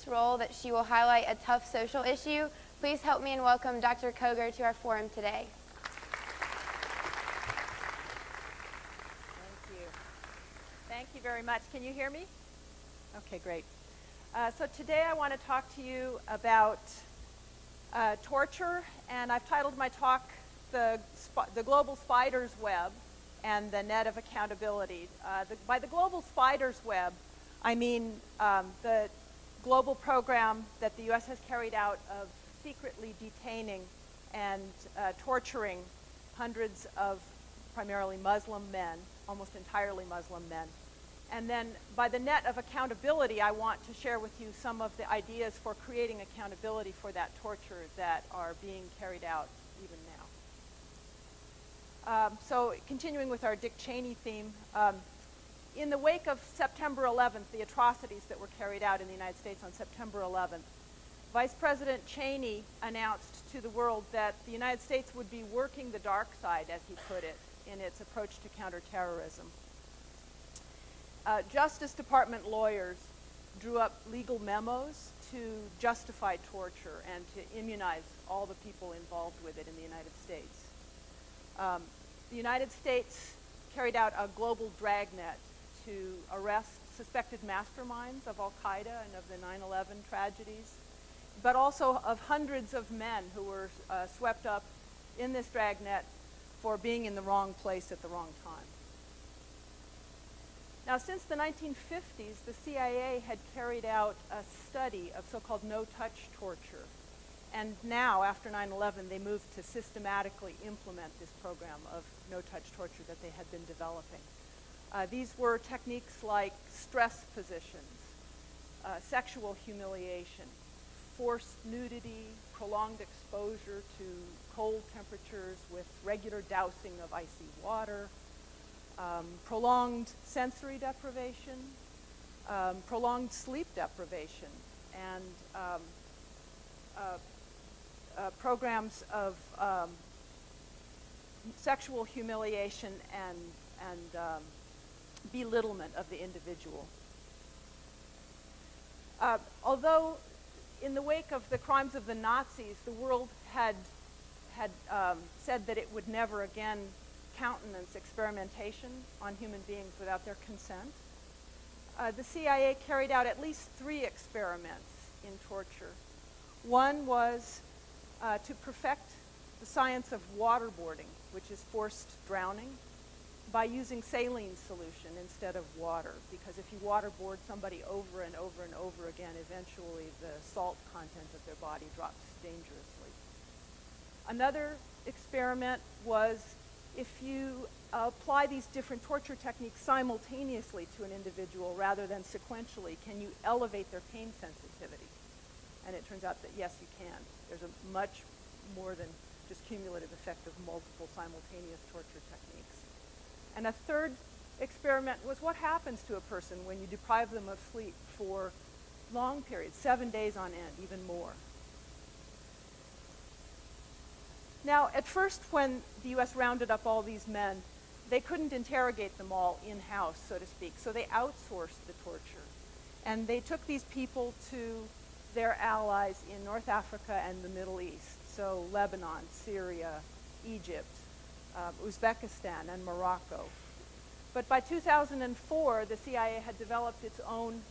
this role that she will highlight a tough social issue, please help me in welcome Dr. Cowger to our forum today. Thank you. Thank you very much. Can you hear me? Okay, great. So today I want to talk to you about torture, and I've titled my talk the Global Spider's Web and the Net of Accountability. By the Global Spider's Web, I mean the global program that the U.S. has carried out of secretly detaining and torturing hundreds of primarily Muslim men, almost entirely Muslim men. And then by the net of accountability, I want to share with you some of the ideas for creating accountability for that torture that are being carried out even now. So continuing with our Dick Cheney theme, in the wake of September 11th, the atrocities that were carried out in the United States on September 11th, Vice President Cheney announced to the world that the United States would be working the dark side, as he put it, in its approach to counterterrorism. Justice Department lawyers drew up legal memos to justify torture and to immunize all the people involved with it in the United States. The United States carried out a global dragnet to arrest suspected masterminds of Al-Qaeda and of the 9/11 tragedies, but also of hundreds of men who were swept up in this dragnet for being in the wrong place at the wrong time. Now, since the 1950s, the CIA had carried out a study of so-called no-touch torture. And now, after 9/11, they moved to systematically implement this program of no-touch torture that they had been developing. These were techniques like stress positions, sexual humiliation, forced nudity, prolonged exposure to cold temperatures with regular dousing of icy water, prolonged sensory deprivation, prolonged sleep deprivation, and programs of sexual humiliation and belittlement of the individual. Although in the wake of the crimes of the Nazis, the world had said that it would never again countenance experimentation on human beings without their consent, the CIA carried out at least 3 experiments in torture. One was to perfect the science of waterboarding, which is forced drowning, by using saline solution instead of water, because if you waterboard somebody over and over and over again, eventually the salt content of their body drops dangerously. Another experiment was if you apply these different torture techniques simultaneously to an individual rather than sequentially, can you elevate their pain sensitivity? And it turns out that yes, you can. There's a much more than just cumulative effect of multiple simultaneous torture techniques. And a third experiment was what happens to a person when you deprive them of sleep for long periods, 7 days on end, even more. Now, at first, when the U.S. rounded up all these men, they couldn't interrogate them all in-house, so to speak, so they outsourced the torture. And they took these people to their allies in North Africa and the Middle East, so Lebanon, Syria, Egypt, Uzbekistan, and Morocco. But by 2004, the CIA had developed its own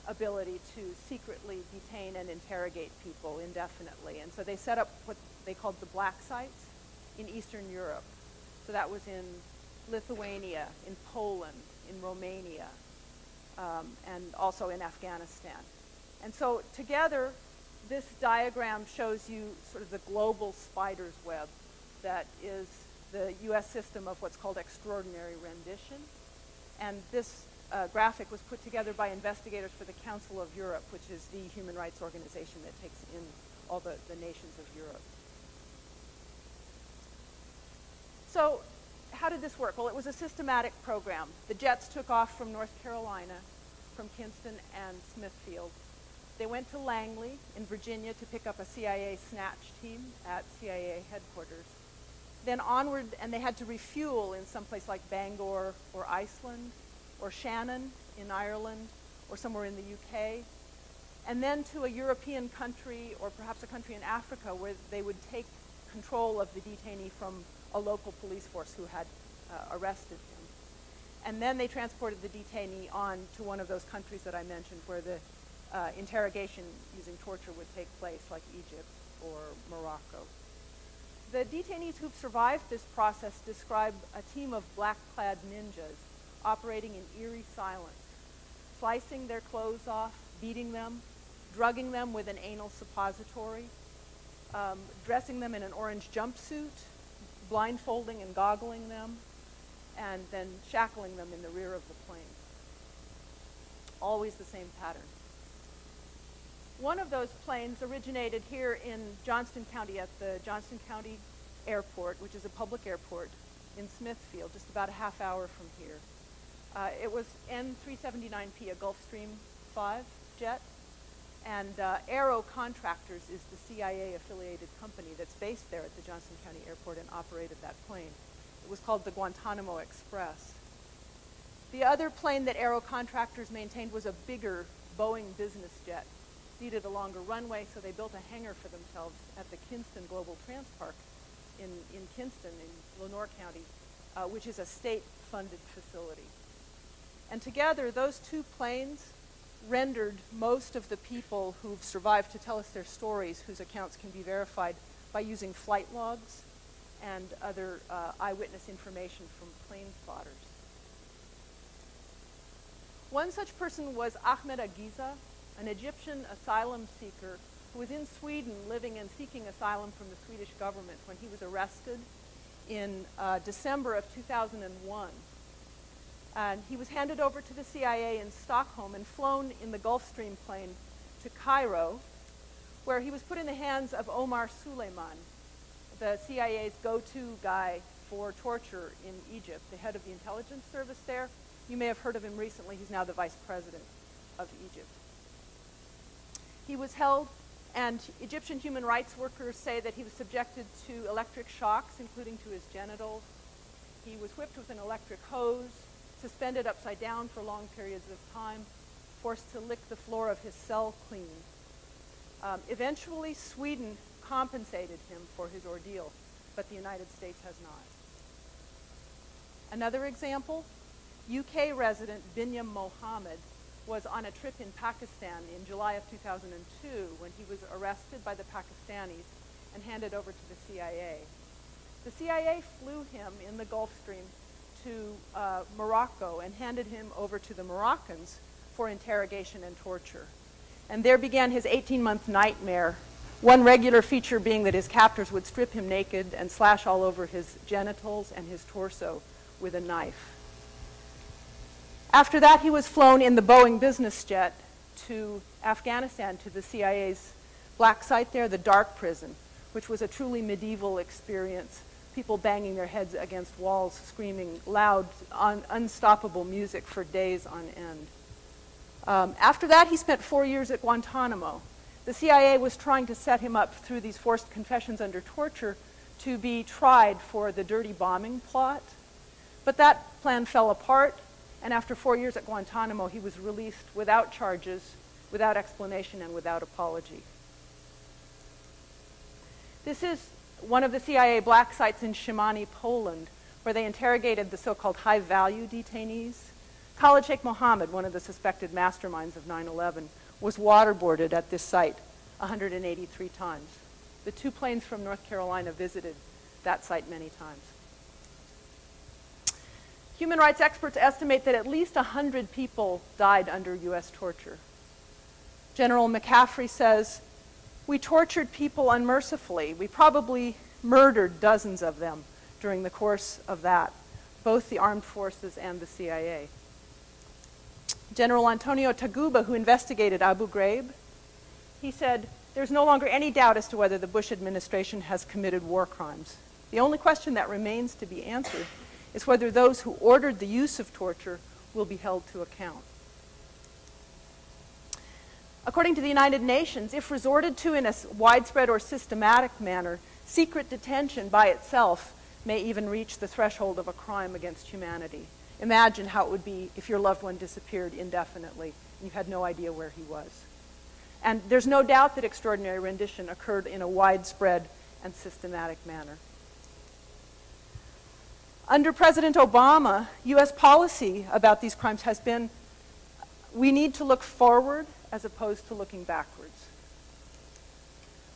ability to secretly detain and interrogate people indefinitely. And so they set up what they called the black sites in Eastern Europe. So that was in Lithuania, in Poland, in Romania, and also in Afghanistan. And so together, this diagram shows you sort of the global spider's web that is the U.S. system of what's called extraordinary rendition. And this graphic was put together by investigators for the Council of Europe, which is the human rights organization that takes in all the nations of Europe. So how did this work? Well, it was a systematic program. The jets took off from North Carolina, from Kinston and Smithfield. They went to Langley in Virginia to pick up a CIA snatch team at CIA headquarters. Then onward, and they had to refuel in some place like Bangor or Iceland or Shannon in Ireland or somewhere in the UK. and then to a European country or perhaps a country in Africa where they would take control of the detainee from a local police force who had arrested him. And then they transported the detainee on to one of those countries that I mentioned where the interrogation using torture would take place, like Egypt or Morocco. The detainees who've survived this process describe a team of black-clad ninjas operating in eerie silence, slicing their clothes off, beating them, drugging them with an anal suppository, dressing them in an orange jumpsuit, blindfolding and goggling them, and then shackling them in the rear of the plane. Always the same pattern. One of those planes originated here in Johnston County at the Johnston County Airport, which is a public airport in Smithfield, just about a half hour from here. It was N379P, a Gulfstream 5 jet, and Aero Contractors is the CIA-affiliated company that's based there at the Johnston County Airport and operated that plane. It was called the Guantanamo Express. The other plane that Aero Contractors maintained was a bigger Boeing business jet. Needed a longer runway, so they built a hangar for themselves at the Kinston Global Trans Park in Kinston, in Lenoir County, which is a state-funded facility. And together, those two planes rendered most of the people who've survived to tell us their stories, whose accounts can be verified, by using flight logs and other eyewitness information from plane spotters. One such person was Ahmed Agiza, an Egyptian asylum seeker who was in Sweden living and seeking asylum from the Swedish government when he was arrested in December of 2001. And he was handed over to the CIA in Stockholm and flown in the Gulfstream plane to Cairo, where he was put in the hands of Omar Suleiman, the CIA's go-to guy for torture in Egypt, the head of the intelligence service there. You may have heard of him recently. He's now the Vice President of Egypt. He was held, and Egyptian human rights workers say that he was subjected to electric shocks, including to his genitals. He was whipped with an electric hose, suspended upside down for long periods of time, forced to lick the floor of his cell clean. Eventually, Sweden compensated him for his ordeal, but the United States has not. Another example, UK resident Binyam Mohammed was on a trip in Pakistan in July of 2002 when he was arrested by the Pakistanis and handed over to the CIA. The CIA flew him in the Gulfstream to Morocco and handed him over to the Moroccans for interrogation and torture. And there began his 18-month nightmare, one regular feature being that his captors would strip him naked and slash all over his genitals and his torso with a knife. After that, he was flown in the Boeing business jet to Afghanistan, to the CIA's black site there, the dark prison, which was a truly medieval experience. People banging their heads against walls, screaming loud, unstoppable music for days on end. After that, he spent 4 years at Guantanamo. The CIA was trying to set him up through these forced confessions under torture to be tried for the dirty bombing plot. But that plan fell apart, and after 4 years at Guantanamo, he was released without charges, without explanation, and without apology. This is one of the CIA black sites in Szymanki, Poland, where they interrogated the so-called high-value detainees. Khalid Sheikh Mohammed, one of the suspected masterminds of 9/11, was waterboarded at this site 183 times. The two planes from North Carolina visited that site many times. Human rights experts estimate that at least 100 people died under U.S. torture. General McCaffrey says, "We tortured people unmercifully. We probably murdered dozens of them during the course of that, both the armed forces and the CIA." General Antonio Taguba, who investigated Abu Ghraib, he said, "There's no longer any doubt as to whether the Bush administration has committed war crimes. The only question that remains to be answered is whether those who ordered the use of torture will be held to account." According to the United Nations, if resorted to in a widespread or systematic manner, secret detention by itself may even reach the threshold of a crime against humanity. Imagine how it would be if your loved one disappeared indefinitely and you had no idea where he was. And there's no doubt that extraordinary rendition occurred in a widespread and systematic manner. Under President Obama, U.S. policy about these crimes has been, we need to look forward as opposed to looking backwards.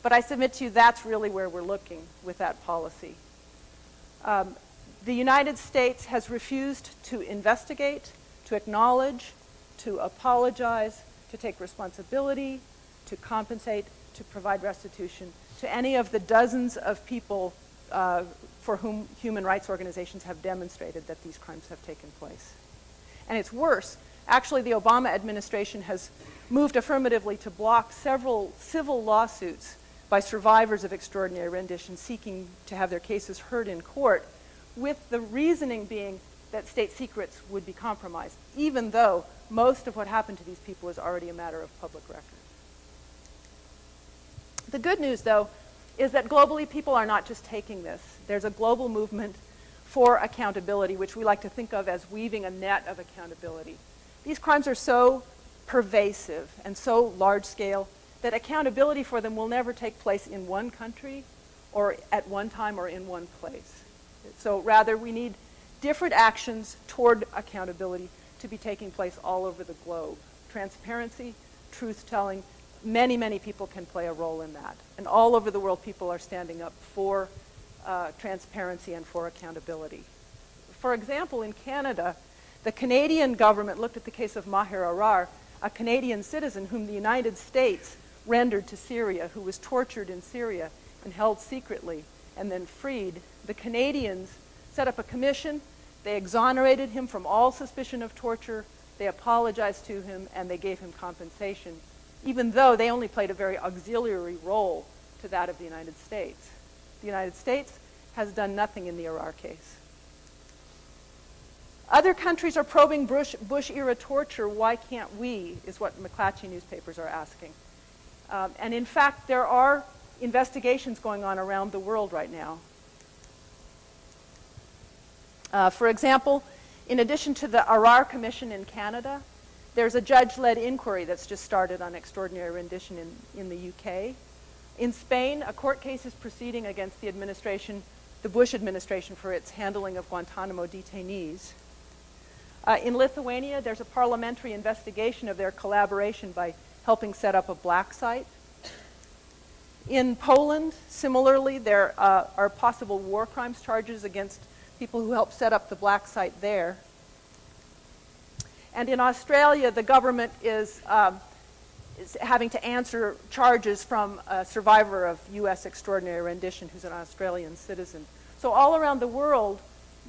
But I submit to you that's really where we're looking with that policy. The United States has refused to investigate, to acknowledge, to apologize, to take responsibility, to compensate, to provide restitution to any of the dozens of people for whom human rights organizations have demonstrated that these crimes have taken place. And it's worse. Actually, the Obama administration has moved affirmatively to block several civil lawsuits by survivors of extraordinary rendition seeking to have their cases heard in court, with the reasoning being that state secrets would be compromised, even though most of what happened to these people is already a matter of public record. The good news, though, is that globally people are not just taking this. There's a global movement for accountability, which we like to think of as weaving a net of accountability. These crimes are so pervasive and so large scale that accountability for them will never take place in one country or at one time or in one place. So rather, we need different actions toward accountability to be taking place all over the globe. Transparency, truth-telling, many, many people can play a role in that. And all over the world, people are standing up for transparency and for accountability. For example, in Canada, the Canadian government looked at the case of Maher Arar, a Canadian citizen whom the United States rendered to Syria, who was tortured in Syria and held secretly and then freed. The Canadians set up a commission. They exonerated him from all suspicion of torture. They apologized to him, and they gave him compensation, even though they only played a very auxiliary role to that of the United States. The United States has done nothing in the Arar case. Other countries are probing Bush-era torture. Why can't we, is what McClatchy newspapers are asking. And in fact, there are investigations going on around the world right now. For example, in addition to the Arar Commission in Canada, there's a judge-led inquiry that's just started on extraordinary rendition in the UK. In Spain, a court case is proceeding against the administration, the Bush administration, for its handling of Guantanamo detainees. In Lithuania, there's a parliamentary investigation of their collaboration by helping set up a black site. In Poland, similarly, there are possible war crimes charges against people who helped set up the black site there. And in Australia, the government is having to answer charges from a survivor of U.S. extraordinary rendition who's an Australian citizen. So all around the world,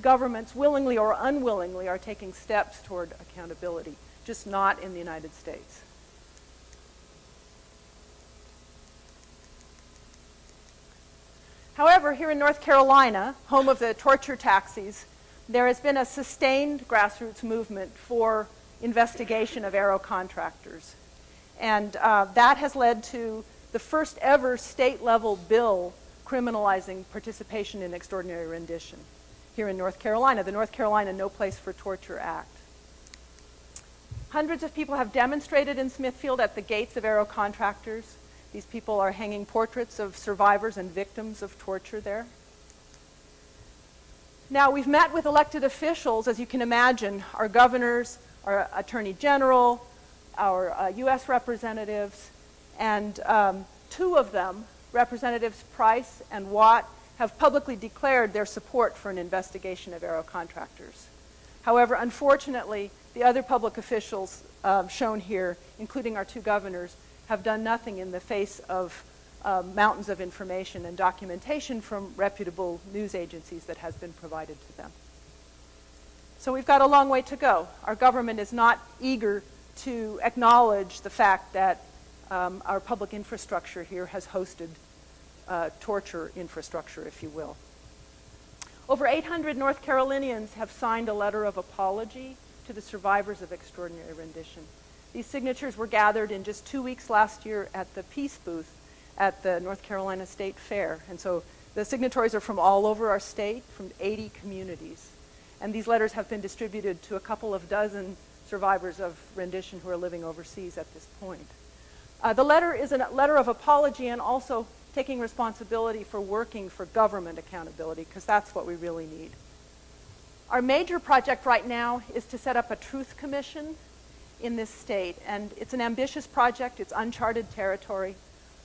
governments, willingly or unwillingly, are taking steps toward accountability, just not in the United States. However, here in North Carolina, home of the torture taxis, there has been a sustained grassroots movement for investigation of aero contractors. And that has led to the first ever state-level bill criminalizing participation in extraordinary rendition here in North Carolina, the North Carolina No Place for Torture Act. Hundreds of people have demonstrated in Smithfield at the gates of aero contractors. These people are hanging portraits of survivors and victims of torture there. Now, we've met with elected officials, as you can imagine, our governors, our attorney general, our U.S. representatives, and two of them, Representatives Price and Watt, have publicly declared their support for an investigation of aero contractors. However, unfortunately, the other public officials shown here, including our two governors, have done nothing in the face of mountains of information and documentation from reputable news agencies that has been provided to them. So we've got a long way to go. Our government is not eager to acknowledge the fact that our public infrastructure here has hosted torture infrastructure, if you will. Over 800 North Carolinians have signed a letter of apology to the survivors of extraordinary rendition. These signatures were gathered in just 2 weeks last year at the Peace Booth at the North Carolina State Fair. And so the signatories are from all over our state, from 80 communities. And these letters have been distributed to a couple of dozen survivors of rendition who are living overseas at this point. The letter is a letter of apology and also taking responsibility for working for government accountability, because that's what we really need. Our major project right now is to set up a truth commission in this state, and it's an ambitious project. It's uncharted territory,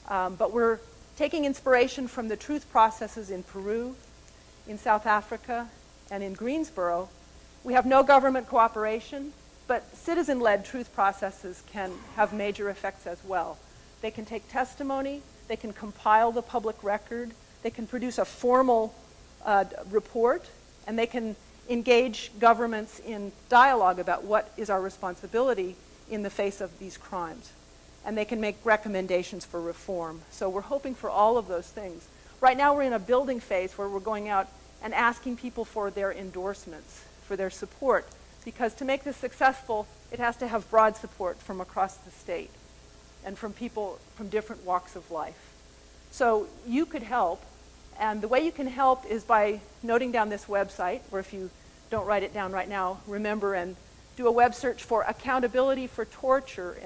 but we're taking inspiration from the truth processes in Peru, in South Africa, and in Greensboro. We have no government cooperation, but citizen-led truth processes can have major effects as well. They can take testimony, they can compile the public record, they can produce a formal report, and they can engage governments in dialogue about what is our responsibility in the face of these crimes. And they can make recommendations for reform. So we're hoping for all of those things. Right now we're in a building phase where we're going out and asking people for their endorsements, for their support, because to make this successful, it has to have broad support from across the state and from people from different walks of life. So you could help, and the way you can help is by noting down this website, or if you don't write it down right now, remember and do a web search for Accountability for Torture,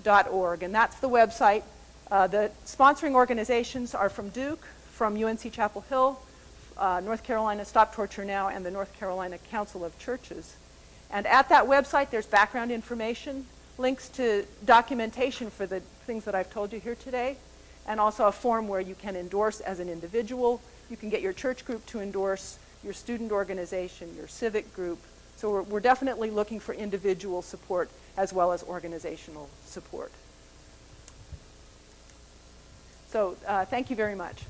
NC.org, and that's the website. The sponsoring organizations are from Duke, from UNC Chapel Hill, North Carolina Stop Torture Now, and the North Carolina Council of Churches. And at that website, there's background information, links to documentation for the things that I've told you here today, and also a form where you can endorse as an individual. You can get your church group to endorse, your student organization, your civic group. So we're definitely looking for individual support as well as organizational support. So thank you very much.